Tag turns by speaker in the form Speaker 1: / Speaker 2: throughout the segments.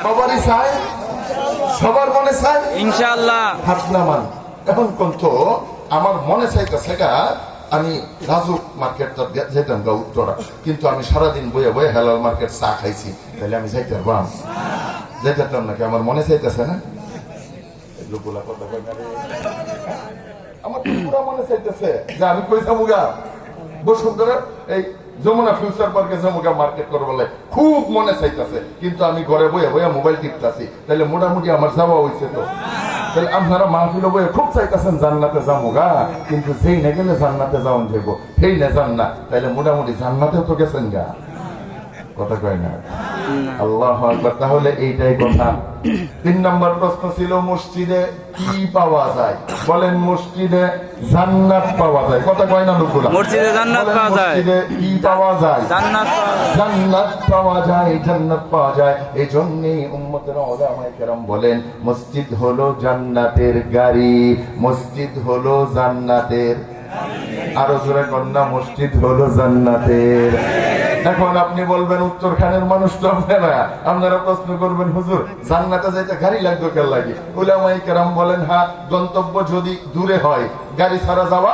Speaker 1: সবারই চাই, সবার মনে চাই
Speaker 2: ইনশাআল্লাহ।
Speaker 1: হাত নামান। এখন পর্যন্ত আমার মনে চাইতেছে গা আমি রাজু মার্কেটটা যেতাম গা উত্তরা, কিন্তু আমি সারাদিন বইয়ে বইয়ে হেলাল মার্কেট চা খাইছি, তাহলে আমি যাইতে পারবাম? যেতাম নাকি? আমার মনে চাইতেছে না? লোকগুলা কথা কয় না রে। আমার পুরা মনে চাইতেছে যে আমি কই যাবো গা বসুন্ধরা এই যমুনা ফিউচার পার্কে যাবো গা মার্কেট করবো বলে, খুব মনে চাইতেছে, কিন্তু আমি ঘরে বইয়ে বইয়ে মোবাইল টিপতেছি, তাহলে মোটামুটি আমার যাওয়া হয়েছে। তো তাহলে আপনারা মাহফিল বইয়ে খুব চাইতেছেন জান্নাতে যাবো গা, কিন্তু যেই না গেলে জান্নাতে যাওয়ান যাবো, সেই না যান না, তাহলে মোটামুটি জান্নাতেও তো গেছেন গা। কথা কয় না? আল্লাহু আকবার। তাহলে এইটাই কথা। 3 নম্বর প্রশ্ন ছিল মসজিদে কি পাওয়া যায়? বলেন মসজিদে জান্নাত পাওয়া যায়। কথা কয় না লোকগুলা?
Speaker 2: মসজিদে জান্নাত পাওয়া যায়।
Speaker 1: মসজিদে কি পাওয়া যায়?
Speaker 2: জান্নাত পাওয়া যায়।
Speaker 1: জান্নাত পাওয়া যায়, জান্নাত পাওয়া যায়। এই জন্যই উম্মতের উলামায়ে কেরাম বলেন মসজিদ হলো জান্নাতের গাড়ি, মসজিদ হলো জান্নাতের, আরো জোরে কন্যা, মসজিদ হলো জান্নাতের। এখন আপনি বলবেন উত্তরখানের মানুষ তো আপনারা, আপনারা প্রশ্ন করবেন হুজুর জান্নাতে যাইতে গাড়ি লাগবে কেন লাগে? উলামায়ে কেরাম বলেন হ্যাঁ, গন্তব্য যদি দূরে হয় গাড়ি ছাড়া যাওয়া।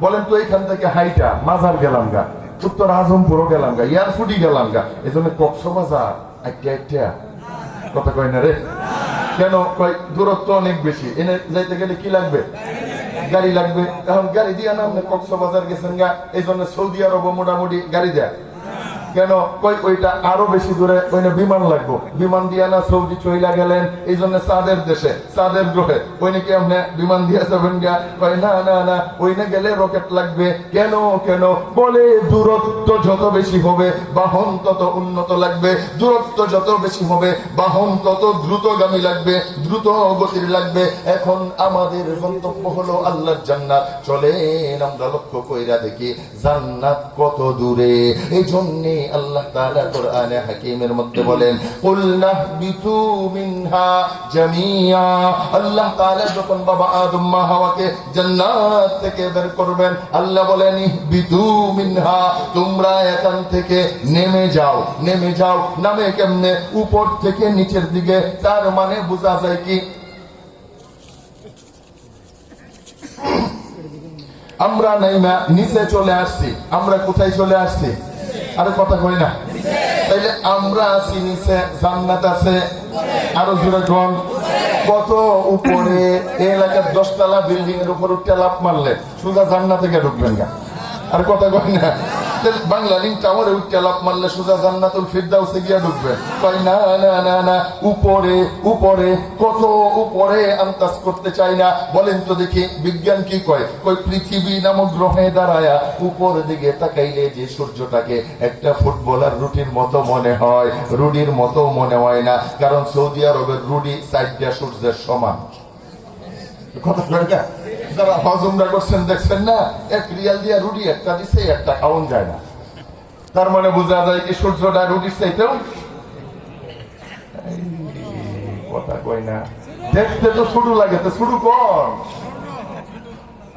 Speaker 1: বলেন তো এইখান থেকে হাইটা মাজার গেলাম গা, উত্তর আজমপুরও গেলাম গা, এয়ারফুটি গেলাম গা, এই জন্য কক্সবাজার একটা কথা কয় না রে? কেন কয়? দূরত্ব অনেক বেশি, এনে যাইতে গেলে কি লাগবে? গাড়ি লাগবে। এখন গাড়ি দিয়া না আপনি কক্সবাজার গেছেন গা, এই জন্য সৌদি আরব মোটামুটি গাড়ি দেয় কেন? কই ওইটা আরো বেশি দূরে, ওইটা বিমান লাগবো, বিমান দিয়া না সৌদি চইলা গেলেন, এই জন্য চাঁদের দেশে চাঁদের গ্রহে ওই নাকি আপনি বিমান দিয়া যাবেন গা। কয় না না না, ওই না গেলে রকেট লাগবে। কেন কেন? বলে দূরত্ব যত বেশি হবে বাহন তত উন্নত লাগবে, দূরত্ব যত বেশি হবে বাহন তত দ্রুতগামী লাগবে, দ্রুত গতির লাগবে। এখন আমাদের গন্তব্য হলো আল্লাহর জান্নাত। চলেন আমরা লক্ষ্য কইরা দেখি জান্নাত কত দূরে। এই জন্য আল্লাহ তাআলা কোরআনে হাকিমের মধ্যে বলেন কুল নাহবিতু মিনহা জামিয়া। আল্লাহ তাআলা যখন বাবা আদম মা হাওয়াকে জান্নাত থেকে বের করবেন, আল্লাহ বলেন ইহবিতু মিনহা, তোমরা এখান থেকে নেমে যাও। নেমে যাও নামে কেমনে? উপর থেকে নিচের দিকে। তার মানে বোঝা যায় কি আমরা নাইমা নিচে চলে আসছি। আমরা কোথায় চলে আসছি? আরে কথা কই না? তাইলে আমরা আছি নিচে, জান্নাত আছে আরো জোরে কোন কত উপরে। এলাকার 10 তলা বিল্ডিং এর উপর উঠে লাফ মারলে সোজা জান্নাতে গিয়ে ঢুকবেন না। আর কথা কই না? বাংলা লিঙ্ক টাওয়ারে উঠে লাফ মারলে সোজা জান্নাতুল ফিরদাউসে গিয়ে ঢুকবে। কই না না না না, উপরে উপরে, কত উপরে আন্দাজ করতে চাই না। বলেন তো দেখি বিজ্ঞান কি কয়? কই পৃথিবী নামক গ্রহে দাঁড়ায়া উপর দিকে তাকাইলে যে সূর্যটাকে একটা ফুটবলার রুটির মতো মনে হয়, রুডির মতো মনে হয় না, কারণ সৌদি আরবের রুডি 4টা সূর্যের সমান। কথা কয় না? যারা হজ উমরা করছেন দেখছেন না, 1 রিয়াল দিয়া রুটি একটা দিছে, একটা খাওয়ান যায় না। তার মানে বোঝা যায় কি সূর্যটা রুটির চাইতেও। কথা কই না? দেখতে তো ছোট লাগে, তো ছোট কম।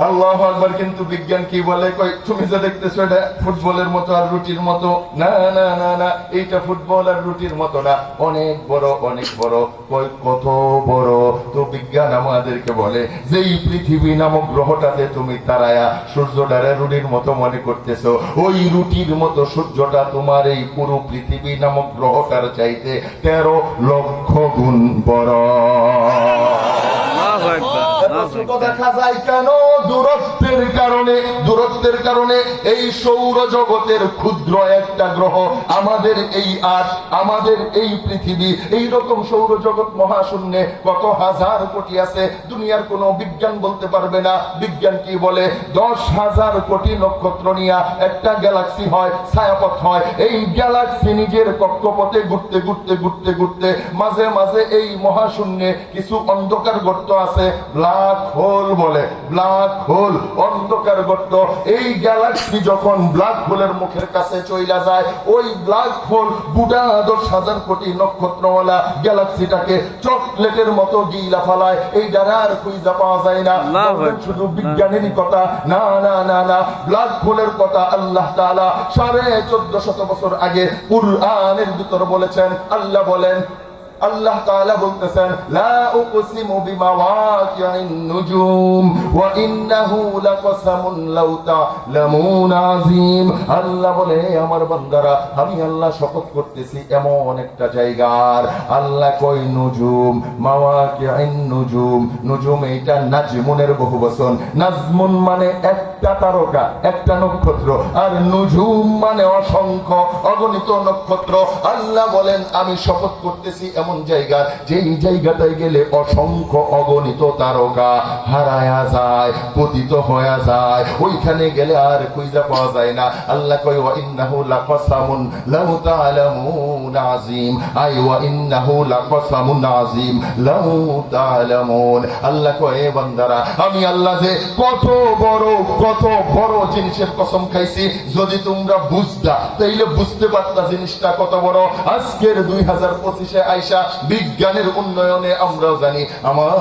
Speaker 1: আল্লাহু আকবার। কিন্তু বিজ্ঞান কি বলে? কই তুমি যে দেখতেছো এটা ফুটবলের মতো আর রুটির মতো না না না না, এইটা ফুটবল আর রুটির মতো না, অনেক বড় অনেক বড়। কই কত বড়? তো বিজ্ঞান আমাদেরকে বলে যে এই পৃথিবী নামক গ্রহটাতে তুমি তারায়া সূর্যটারে রুটির মতো মনে করতেছো, ওই রুটির মতো সূর্যটা তোমার এই পুরো পৃথিবী নামক গ্রহটার চাইতে 13 লক্ষ গুণ বড়। দেখা যায় কেন? দূরত্বের কারণে। দূরত্বের কারণে এই সৌর জগতের ক্ষুদ্র একটা গ্রহ আমাদের এই আজ, আমাদের এই পৃথিবী, এই রকম সৌরজগৎ মহাশূন্যে কত হাজার কোটি আছে, দুনিয়ার কোনো বিজ্ঞান বলতে পারবে না। বিজ্ঞান কি বলে? 10,000 কোটি নক্ষত্র নিয়ে একটা গ্যালাক্সি হয়, ছায়াপথ হয়। এই গ্যালাক্সি নিজের কক্ষপথে ঘুরতে ঘুরতে ঘুরতে ঘুরতে মাঝে মাঝে এই মহাশূন্যে কিছু অন্ধকার গর্ত আছে, ব্ল্যাক ব্ল্যাক হোল বলে, ব্ল্যাক হোল, অন্ধকার গর্ত। এই গ্যালাক্সি যখন ব্ল্যাক হোলের মুখের কাছে চইলা যায়, ওই ব্ল্যাক হোল গোটা 10,000 কোটি নক্ষত্রওয়ালা গ্যালাক্সিটাকে চকলেটের মতো গিলা ফালায়। এই দ্বারা আর খুঁজা পাওয়া যায় না। শুধু বিজ্ঞানেরই কথা না, না, না, না, ব্ল্যাক হোলের কথা আল্লাহ তাআলা 1450 বছর আগে কুরআনের ভিতর বলেছেন। আল্লাহ বলেন, আল্লাহ তাআলা বলতেছেন, লা উকসিমু বিমাওয়াকিন নুজুম ওয়া ইন্নাহু লাকসামুন লাউ তা'লামুন আযীম। আল্লাহ বলে, আমার বান্দারা, আমি আল্লাহ শপথ করতেছি এমন একটা জায়গার। আল্লাহ কই নুজুম, মাওয়াকিন নুজুম। নুজুম এটা নাজমুনের বহুবচন। নাজমুন মানে একটা তারকা, একটা নক্ষত্র, আর নুজুম মানে অসংখ্য অগণিত নক্ষত্র। আল্লাহ বলেন, আমি শপথ করতেছি এমন জায়গা, যেই জায়গাটায় গেলে অসংখ্য অগণিত তারকা হারায়া যায়, পতিত হয়ে যায়। ওইখানে গেলে আর খুঁজে পাওয়া যায় না। আল্লাহ কয়, ওয়া ইন্নাহু লাকসামুন লাউ তা'লামুন আযীম। আই ওয়া ইন্নাহু লাকসামুন আযীম লাউ তা'লামুন। আল্লাহ কয়, এ বান্দারা, আমি আল্লাহ যে কত বড় জিনিসের কসম খাইছি, যদি তোমরা বুঝতা তাইলে বুঝতে পারতা জিনিসটা কত বড়। আজকের 2025-এ আইসা বিজ্ঞানের উন্নয়নে আমরাও জানি আমার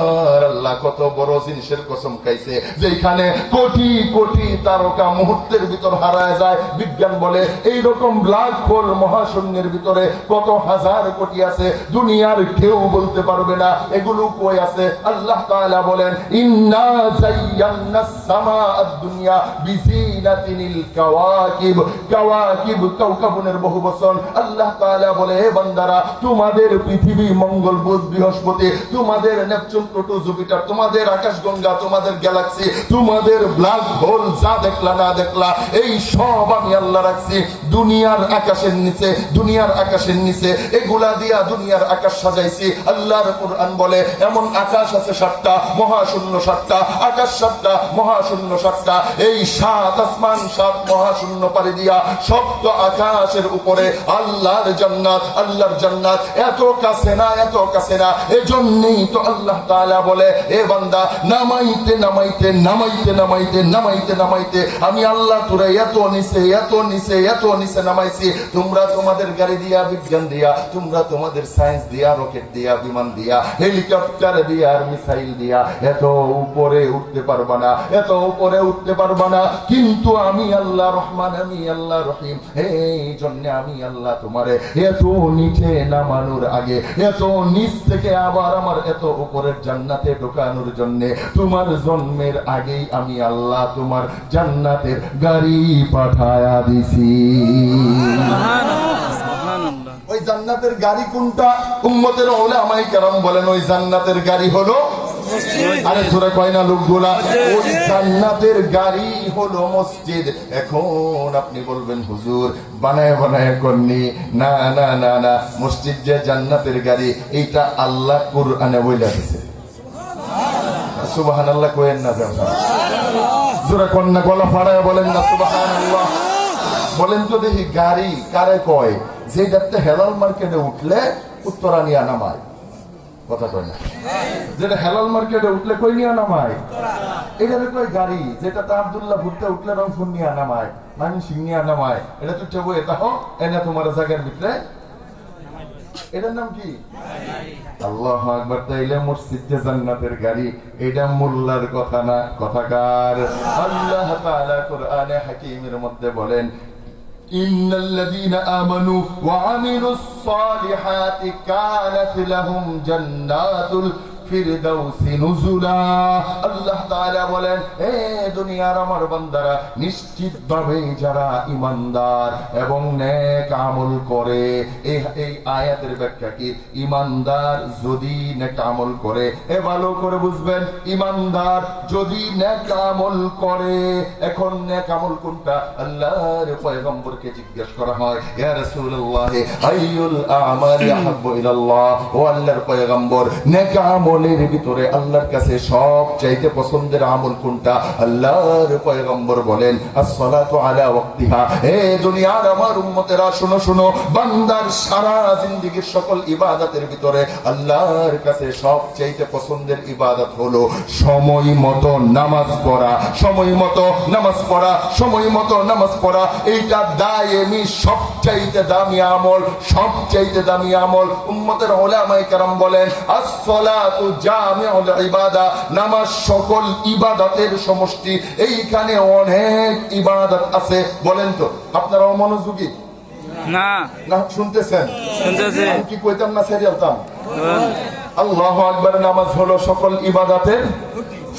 Speaker 1: আল্লাহ কত বড় জিনিসের কসম খাইছে, যেখানে কোটি কোটি তারকা মুহূর্তের ভিতর হারায় যায়। বিজ্ঞান বলে এইরকম ব্ল্যাক হোল মহাশূন্যের ভিতরে কত হাজার কোটি আছে, দুনিয়ার কেউ বলতে পারবে না এগুলো কই আছে। আল্লাহ তাআলা বলেন, ইন্না যায়্যানাস সামাআদ দুনিয়া বিজিনাতিনিল কাওয়াকিব। কাওয়াকিব কাওকাবুনের বহুবচন। আল্লাহ তাআলা বলে, হে বান্দারা, তোমাদের পৃথিবী, মঙ্গল, বুধ, বৃহস্পতি, তোমাদের নেপচুন, প্লুটো, জুপিটার, তোমাদের আকাশগঙ্গা, তোমাদের গ্যালাক্সি, তোমাদের ব্ল্যাক হোল, যা দেখলা না দেখলা, এই সব আমি আল্লাহ রাখছি দুনিয়ার আকাশের নিচে। দুনিয়ার আকাশের নিচে এগুলা দিয়া দুনিয়ার আকাশ সাজাইছি। আল্লাহর কুরআন বলে, এমন আকাশ আছে 7টা, মহাশূন্য 7টা, আকাশ 7টা, মহাশূন্য 7টা। এই 7 আসমান 7 মহাশূন্য পাড়ি দিয়া সপ্ত আকাশের উপরে আল্লাহর জান্নাত। আল্লাহর জান্নাত এত কাছে না, এত কাছে না। এজন্যই তো আল্লাহ তাআলা বলে, এ বান্দা, নামাইতে নামাইতে নামাইতে নামাইতে নামাইতে নামাইতে আমি আল্লাহ তোরে এত নিচে এত নিচে এত নিচে নামাইছি। তোমরা তোমাদের গাড়ি দিয়া, বিজ্ঞান দিয়া, তোমরা তোমাদের সায়েন্স দিয়া, রকেট দিয়া, বিমান দিয়া, হেলিকপ্টার দিয়া, আর মিসাইল দিয়া এত উপরে উঠতে পারবা না, এত উপরে উঠতে পারবা না। কিন্তু আমি আল্লাহ রহমান, আমি আল্লাহ রহিম। এই জন্য আমি আল্লাহ তোমারে এত নিচে নামানোর আগে, এত নিচ থেকে আবার আমার এত উপরের জান্নাতে ঢোকানোর জন্য তোমার জন্মের আগেই আমি আল্লাহ তোমার জান্নাতের গাড়ি পাঠায়া দিছি। ওই জান্নাতের গাড়ি কোনটা? উম্মতের উলামায়ে কেরাম বলেন, ওই জান্নাতের গাড়ি হলো, আরে জোরে কয় না লোকগুলা, ওই জান্নাতের গাড়ি হলো মসজিদ। এখন আপনি বলবেন, হুজুর বানায় বানায় করনি। না না না না, মসজিদ যে জান্নাতের গাড়ি, এইটা আল্লাহ কুরআনে বইলা দিয়েছে। সুবহানাল্লাহ কইেন না, জোরে কোন না, গলা ফাড়ায় বলেন না সুবহানাল্লাহ। বলেন তো দেখি, গাড়ি কারে কয়? যেটাতে হেলাল মার্কেটে উঠলে উত্তরানিয়া নামায়, কথা কয় না? যেটা হেলাল মার্কেটে উঠলে কই নিয়া নামায়, এটারে কয় গাড়ি। যেটাতে আব্দুল্লাহ ভুট্টা উঠলে রংপুর নিয়া নামায়, মানি সিং নিয়া নামায়, এটা তো টেবো এটা হোক এনে তোমার জায়গার ভিতরে, এটার নাম কি? আল্লাহু আকবার। তাইলে মসজিদ যে জান্নাতের গাড়ি, এটা মোল্লার কথা না, কথাকার। আল্লাহ তাআলা কুরআনে হাকীমের মধ্যে বলেন, ইন্নাল্লাযীনা আমানু ওয়া আমিলুস সালিহাতি কানাত লাহুম জান্নাতুল ফিরদাউসি নুজুলা। আল্লাহ তাআলা বলেন, হে দুনিয়ার আমার বান্দারা, নিশ্চিতভাবে যারা ঈমানদার এবং নেক আমল করে। এই আয়াতের ব্যাখ্যা কি? ঈমানদার যদি নেক আমল করে, এ ভালো করে বুঝবেন, ঈমানদার যদি নেক আমল করে। এখন নেক আমল কোনটা? আল্লাহর পয়গম্বরকে জিজ্ঞেস করা হয়, ইয়া রাসূলুল্লাহ আইয়ুল আমালি আহাব্বু ইলাল্লাহ, ও আল্লাহর পয়গম্বর, নেক আমল আমলের ভিতরে আল্লাহর কাছে সবচাইতে পছন্দের আমল কোনটা? আল্লাহর পয়গম্বর বলেন আসসালাতু আলা ওয়াক্তিহা। হে দুনিয়ার আমার উম্মতেরা শোনো শোনো, বান্দার সারা জিন্দেগীর সকল ইবাদতের ভিতরে আল্লাহর কাছে সবচাইতে পছন্দের ইবাদত হলো সময় মতো নামাজ পড়া। সময় মতো নামাজ পড়া, সময় মতো নামাজ পড়া, এইটা দায়েমি সবচাইতে দামি আমল, সবচাইতে দামি আমল। উম্মতের উলামায়ে কেরাম বলেন আসসালাতু জামিউল ইবাদা, নামাজ সকল ইবাদতের সমষ্টি। এইখানে অনেক ইবাদত আছে। বলেন তো আপনারা অমনোযোগী
Speaker 2: না
Speaker 1: না? শুনতেছেন?
Speaker 2: শুনতেছি।
Speaker 1: আমি কি কইতাম না সেরিয়ালতাম? আল্লাহু আকবার। নামাজ হলো সকল ইবাদতের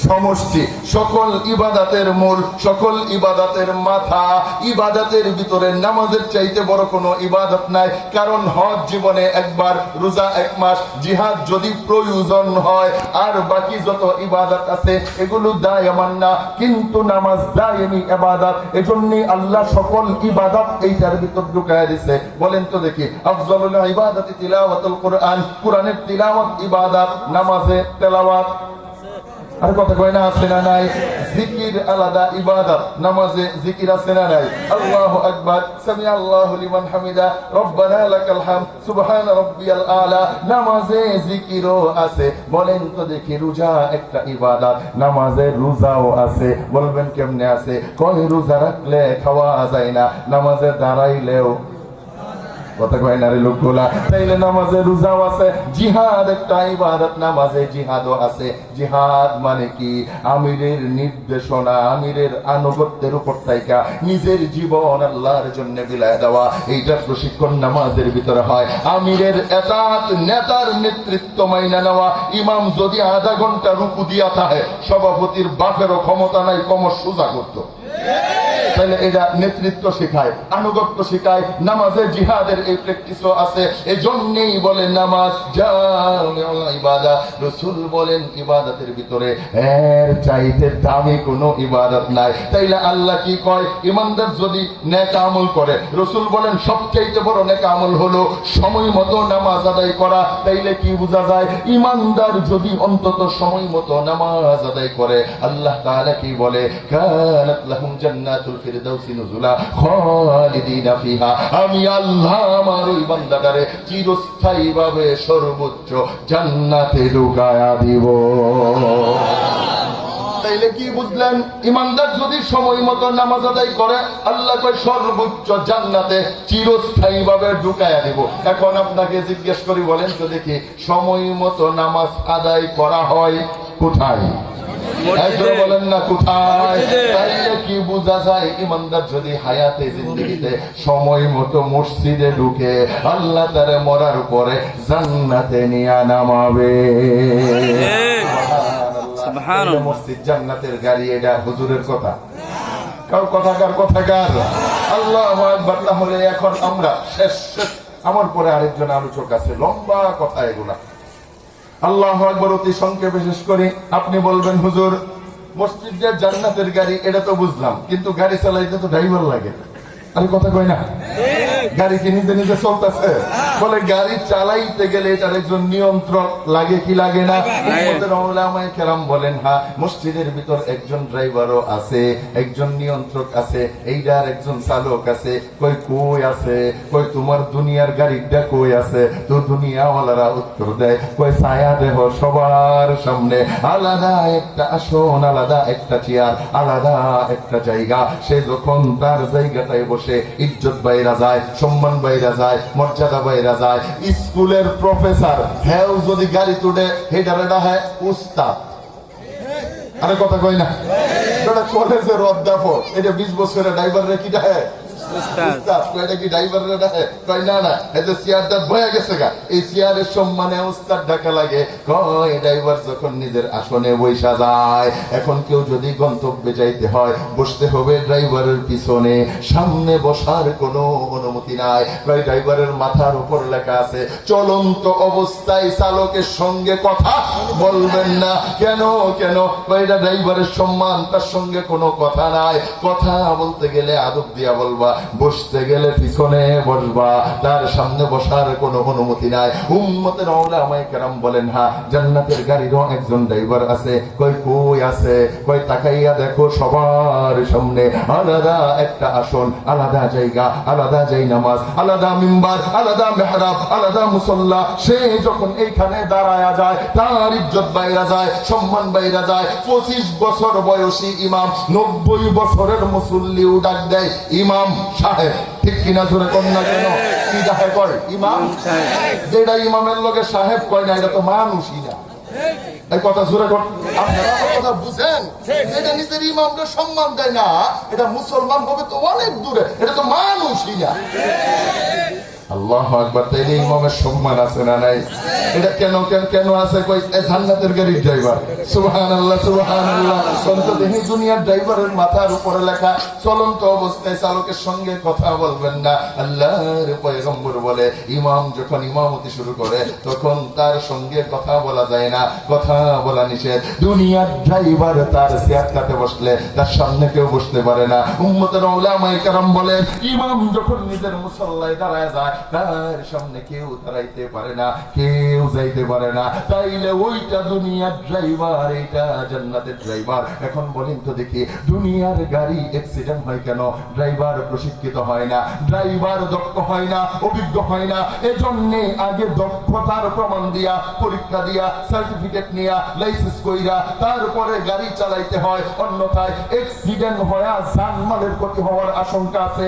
Speaker 1: সমষ্টি, সকল ইবাদতের মূল, সকল ইবাদতের মাথা। ইবাদতের ভিতরে নামাজের চাইতে বড় কোনো ইবাদত নাই। কারণ হজ জীবনে একবার, রোজা 1 মাস, জিহাদ যদি প্রয়োজন হয়, আর বাকি যত ইবাদত আছে এগুলো দায়মান না, কিন্তু নামাজ দায়েমি ইবাদত। এজন্যই আল্লাহ সকল ইবাদত এইটার ভিতর ঢুকায় দিয়েছে। বলেন তো দেখি, আফজালুল ইবাদাতি তিলাওয়াতুল কুরআন, কুরআনের তিলাওয়াত ইবাদত, নামাজে তেলাওয়াত। আর কথা কয় না? আছে না নাই? জিকির আলাদা ইবাদত, নামাজে জিকির আছে না নাই? আল্লাহু আকবার, সামি আল্লাহু লিমান হামিদা, রব্বানা লাকাল হামদ, সুবহান রাব্বিয়াল আলা। নামাজে জিকিরও আছে। বলেন তো দেখি, রোজা একটা ইবাদত, নামাজে রোজাও আছে। বলবেন কেমনে আছে? কয় রোজা রাখলে খাওয়া যায় না, নামাজে দাঁড়াইলেও কথা কয় না রে লোকগুলা। তাইলে নামাজে রোজাও আছে। জিহাদ একটা ইবাদত, নামাজে জিহাদও আছে। জিহাদ মানে কি? আমিরের নির্দেশনা, আমিরের আনুগত্যের উপর থাইকা নিজের জীবন আল্লাহর জন্য বিলায় দেওয়া, এইটা প্রশিক্ষণ নামাজের ভিতরে হয়। আমিরের এতাত, নেতার নেতৃত্ব মাইনা নেওয়া। ইমাম যদি আধা ঘন্টা রুকু দিয়া থাকে, সভাপতির বাপেরও ক্ষমতা নাই কমর সোজা করতো। তাহলে এটা নেতৃত্ব শেখায়, আনুগত্য শেখায়। নামাজে জিহাদের এই প্র্যাকটিসও আছে। এই জন্যই বলে নামাজ জামিউল ইবাদা। রাসূল বলেন ইবাদতের ভিতরে এর চাইতে দামি কোনো ইবাদত নাই। তাইলে আল্লাহ কি কয়? ইমানদার যদি নেক আমল করে, রাসূল বলেন সবচাইতে বড় নেক আমল হলো সময় মতো নামাজ আদায় করা। তাইলে কি বোঝা যায়? ইমানদার যদি অন্তত সময় মতো নামাজ আদায় করে, আল্লাহ তাআলা কি বলে? কানাত লাহুম জান্নাতুল ফিরদাউসি নুজুলা খালিদিনা ফিহা। আমি আল্লাহ আমার ওই বান্দাটারে চিরস্থায়ীভাবে সর্বোচ্চ জান্নাতে ঢুকায়া দিব। তাইলে কি বুঝলেন? ইমানদার যদি সময় মতো নামাজ আদায় করে, আল্লাহ কয় সর্বোচ্চ জান্নাতে চিরস্থায়ীভাবে ঢুকায়া দিব। এখন আপনাকে জিজ্ঞেস করি, বলেন তো দেখি, সময় মতো নামাজ আদায় করা হয় কোথায়? বলেন না কোথায়? তাইলে কি বোঝা যায়? ইমানদার যদি হায়াতে জিন্দেগিতে সময় মতো মসজিদে ঢুকে, আল্লাহ তারে মরার পরে জান্নাতে নিয়ে নামাবে। মসজিদ জান্নাতের গাড়ি, এটা হুজুরের কথা, কার কথাকার কথাকার? আল্লাহু আকবার। তাহলে এখন আমরা শেষ, আমার পরে আরেকজন আলোচক আছে, লম্বা কথা এগুলা। আল্লাহু আকবার। অতি সংক্ষেপে শেষ করি। আপনি বলবেন হুজুর মসজিদ যে জান্নাতের গাড়ি, এটা তো বুঝলাম, কিন্তু গাড়ি চালাইতে তো ড্রাইভার লাগে। আরে কথা কই না? গাড়ি কি নিজে নিজে চলতেছে? বলে গাড়ি চালাইতে গেলে এটার একজন নিয়ন্ত্রক লাগে কি লাগে না? উলামায়ে কেরাম বলেন হ্যাঁ, মসজিদের ভিতর একজন ড্রাইভারও আছে, একজন নিয়ন্ত্রক আছে, এইটার একজন চালক আছে। কই আছে? কই তোমার দুনিয়ার গাড়িটা কই আছে? তো দুনিয়াওয়ালারা উত্তর দেয়, কই ছায়া দেহ সবার সামনে, আলাদা একটা আসন, আলাদা একটা চেয়ার, আলাদা একটা জায়গা। সে যখন তার জায়গাটায় বসে ইজ্জত বাইরা যায়, সম্মান বাইরা যায়, মর্যাদা বাইরা যায়। স্কুলের প্রফেসর হেও যদি গাড়ি তুলে, হেডারেডা হ্যাঁ উস্তাদ। আরে কথা কই না? কলেজের অধ্যাপক, এটা 20 বছরের ড্রাইভার রে কি ডাহে? উস্তাদ। এটা কি ড্রাইভার রে ডাহে? কই না না, এই যে চেয়ারটা বয়ে গেছে গা, এই চেয়ারের সম্মানে উস্তাদ ডাকা লাগে। কই ড্রাইভার যখন নিজের আসনে বৈশা যায়, এখন কেউ যদি গন্তব্যে যাইতে হয়, বসতে হবে ড্রাইভারের পিছনে, সামনে বসার কোনো অনুমতি নাই। কই ড্রাইভারের মাথার উপর লেখা আছে চলন্ত অবস্থায় চালকের সঙ্গে কথা বলবেন না। কেন? কই এটা ড্রাইভারের সম্মান, তার সঙ্গে কোনো কথা নাই। কথা বলতে গেলে আদব দিয়া বলবা, বসতে গেলে পিছনে বসবা, তার সামনে বসার কোনো অনুমতি নাই। উম্মতের ওলামায়ে কেরাম বলেন, হ্যাঁ জান্নাতের গাড়িরও একজন ড্রাইভার আছে। কই আছে? তাকাইয়া দেখো, সবার সামনে আলাদা একটা আসন, আলাদা জায়গা, আলাদা নামাজ, আলাদা মিম্বার, আলাদা মেহরাব, আলাদা মুসল্লা। সে যখন এইখানে দাঁড়ায়া যায়, তার ইজ্জত বাইরা যায়, সম্মান বাইরা যায়। 25 বছর বয়সী ইমাম 90 বছরের মুসল্লিও ডাক দেয় ইমাম সাহেব। ঠিক কিনা? জোরে কন্যা কেন? কি ডাকে কয়? ইমাম সাহেব। যেটা ইমামের লগে সাহেব কয় না, এটা তো মানুষই না। এই কথা জোরে কর, আপনারা কথা বুঝেন? যেটা নিজের ইমামকে সম্মান দেয় না, এটা মুসলমান হবে তো অনেক দূরে, এটা তো মানুষই না। আল্লাহু আকবার। তাইলে ইমামের সম্মান আছে না নাই? এটা কেন আছে? কই জান্নাতের গাড়ির ড্রাইভার। সুবহানাল্লাহ, সুবহানাল্লাহ। অন্তত এই দুনিয়ার ড্রাইভারের মাথার উপরে লেখা, চলন্ত অবস্থায় চালকের সঙ্গে কথা বলবেন না। আল্লাহর পয়গম্বর বলে, ইমাম যখন ইমামতি শুরু করে তখন তার সঙ্গে কথা বলা যায় না, কথা বলা নিষেধ। দুনিয়ার ড্রাইভার তার চেয়ারটাতে বসলে তার সামনে কেউ বসতে পারে না। উম্মতের উলামায়ে কেরাম বলেন, ইমাম যখন নিজের মুসল্লায় দাঁড়ায় যায়, তার সামনে কেউ দাঁড়াইতে পারে না, কেউ যাইতে পারে না। তাইলে ওইটা দুনিয়ার ড্রাইভার, এইটা জান্নাতের ড্রাইভার। এখন বলেন তো দেখি, দুনিয়ার গাড়ি অ্যাক্সিডেন্ট হয় কেন? ড্রাইভার প্রশিক্ষিত হয় না, ড্রাইভার দক্ষ হয় না, অভিজ্ঞ হয় না। এজন্য আগে দক্ষতার প্রমাণ দিয়া, পরীক্ষা দিয়া, সার্টিফিকেট নিয়া, লাইসেন্স কইরা তারপরে গাড়ি চালাইতে হয়। অন্যথায় অ্যাক্সিডেন্ট হয়ে জানমালের ক্ষতি হওয়ার আশঙ্কা আছে।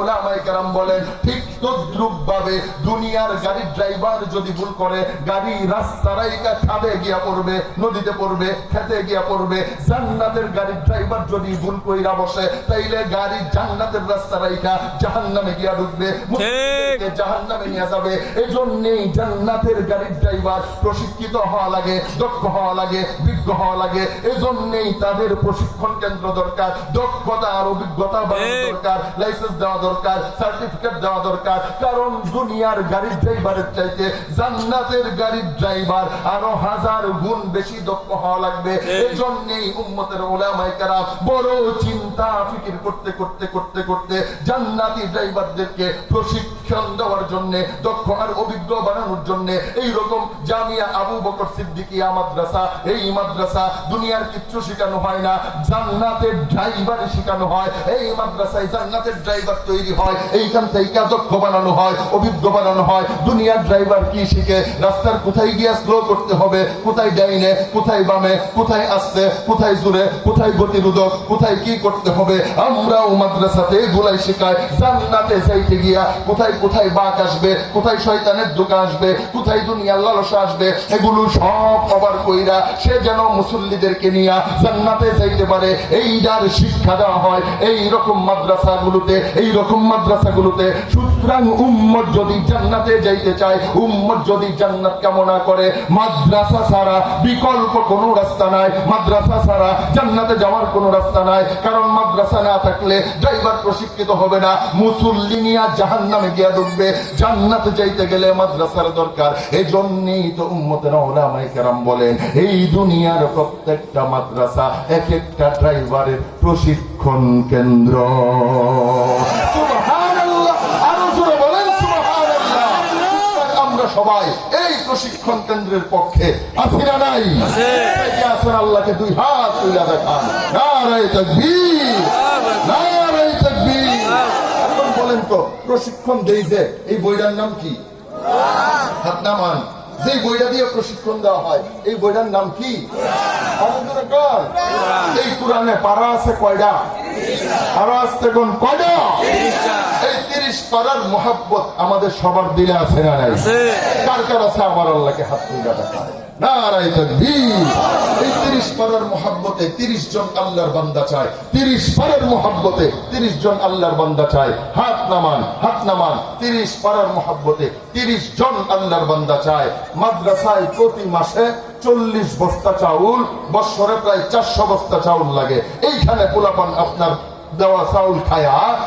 Speaker 1: উলামায়ে কেরাম বলেন, ঠিক তদ্রুপ ভাবে দুনিয়ার গাড়ির ড্রাইভার যদি ভুল করে, গাড়ি রাস্তায় খাদে গিয়া পড়বে, নদীতে পড়বে, খেতে গিয়া পড়বে। জান্নাতের গাড়ির ড্রাইভার যদি ভুল কইরা বসে, তাইলে গাড়ি জান্নাতের রাস্তা রাইখা জাহান্নামে গিয়া ঢুকবে, মুসলিমদেরকে জাহান্নামে নিয়ে যাবে। এজন্যই জান্নাতের গাড়ির ড্রাইভার প্রশিক্ষিত হওয়া লাগে, দক্ষ হওয়া লাগে, বিজ্ঞ হওয়া লাগে। এজন্যই তাদের প্রশিক্ষণ কেন্দ্র দরকার, দক্ষতা আর অভিজ্ঞতা বাড়ানো দরকার, লাইসেন্স দেওয়া দরকার, সার্টিফিকেট দেওয়া দরকার। কারণ দুনিয়ার গাড়ির ড্রাইভারের চাইতে জান্নাতের গাড়ির ড্রাইভার আরো 1000 গুণ বেশি দক্ষ হওয়া লাগবে। এজন্যই উম্মতের উলামায়ে কেরাম বড় চিন্তা ফিকির করতে করতে করতে করতে জান্নাতি ড্রাইভারদেরকে প্রশিক্ষণ দেওয়ার জন্য, দক্ষ আর অভিজ্ঞ বানানোর জন্য এইরকম জামিয়া আবু বকর সিদ্দিকিয়া মাদ্রাসা, এই মাদ্রাসা দুনিয়ার কিচ্ছু শেখানো হয় না, জান্নাতের ড্রাইভার শেখানো হয়। এই মাদ্রাসায় জান্নাতের ড্রাইভার তৈরি হয়, এইখান থেকে দক্ষ বানানো হয়, অভিজ্ঞ বানানো হয়। দুনিয়ার ড্রাইভার কি শিখে? রাস্তার কোথায় গিয়া স্লো করতে হবে, কোথায় ডাইনে, কোথায় বামে, কোথায় আস্তে, কোথায় জোরে, কোথায় গতিরোধক, কোথায় কি করতে হবে। আমরাও মাদ্রাসাতে এগুলাই শেখাই। জান্নাতে যাইতে গিয়া কোথায় কোথায় বাঁক আসবে, কোথায় শয়তানের ধোঁকা আসবে, কোথায় দুনিয়ার লালসা আসবে, এগুলো সব কভার কইরা সে যেন মুসল্লিদেরকে নিয়ে জান্নাতে যাইতে পারে, এইটার শিক্ষা দেওয়া হয় এই রকম মাদ্রাসাগুলোতে, এই রকম মাদ্রাসাগুলোতে। সুতরাং উম্মত যদি জান্নাতে যাইতে চায়, উম্মত যদি জান্নাত কামনা করে, মাদ্রাসা ছাড়া বিকল্প কোনো রাস্তা নাই, মাদ্রাসা ছাড়া জান্নাতে যাওয়ার কোনো রাস্তা নাই। কারণ মাদ্রাসা না থাকলে ড্রাইভার প্রশিক্ষিত হবে না, মুসল্লি নিয়ে জাহান্নামে গিয়া ঢুকবে। জান্নাতে যাইতে গেলে মাদ্রাসার দরকার। এজন্যই তো উম্মতের উলামায়ে কেরাম বলেন, এই দুনিয়ার প্রত্যেকটা মাদ্রাসা এক একটা ড্রাইভারের প্রশিক্ষণ কেন্দ্র। সুবহানাল্লাহ, আরো জোরে বলেন সুবহানাল্লাহ। আমরা সবাই এই প্রশিক্ষণ কেন্দ্রের পক্ষে আছি না নাই? আছেন? আল্লাহকে 2 হাত তুলে দেখান। নারায়ে তাকবীর, নারায়ে তাকবীর। এখন বলেন তো, প্রশিক্ষণ দেই যে এই বইটার নাম কি? হাত নামান। যে বইটা দিয়ে প্রশিক্ষণ দেওয়া হয়, এই বইটার নাম কি? এই কোরআনে পারা আছে কয়টা? পারা আসতে কোন কয়টা? এই 30 পারার মোহাব্বত আমাদের সবার দিলে আছে না নাই? কার কার আছে? আমার আল্লাহকে হাত তুলে দেখায়। নারায়ে তাকবীর। এই 30 পারার মোহাব্বতে 30 জন আল্লাহর বান্দা চায়, 30 পারার মোহাব্বতে 30 জন আল্লাহর বান্দা চায়। হাত নামান, হাত নামান। 30 পারার মোহাব্বতে 30 জন আল্লাহর বান্দা চায়। মাদ্রাসায় প্রতি মাসে 40 বস্তা চাউল, বছরে প্রায় 400 বস্তা চাউল লাগে। এইখানে পোলাপান আপনার দেওয়া চাউল খায়া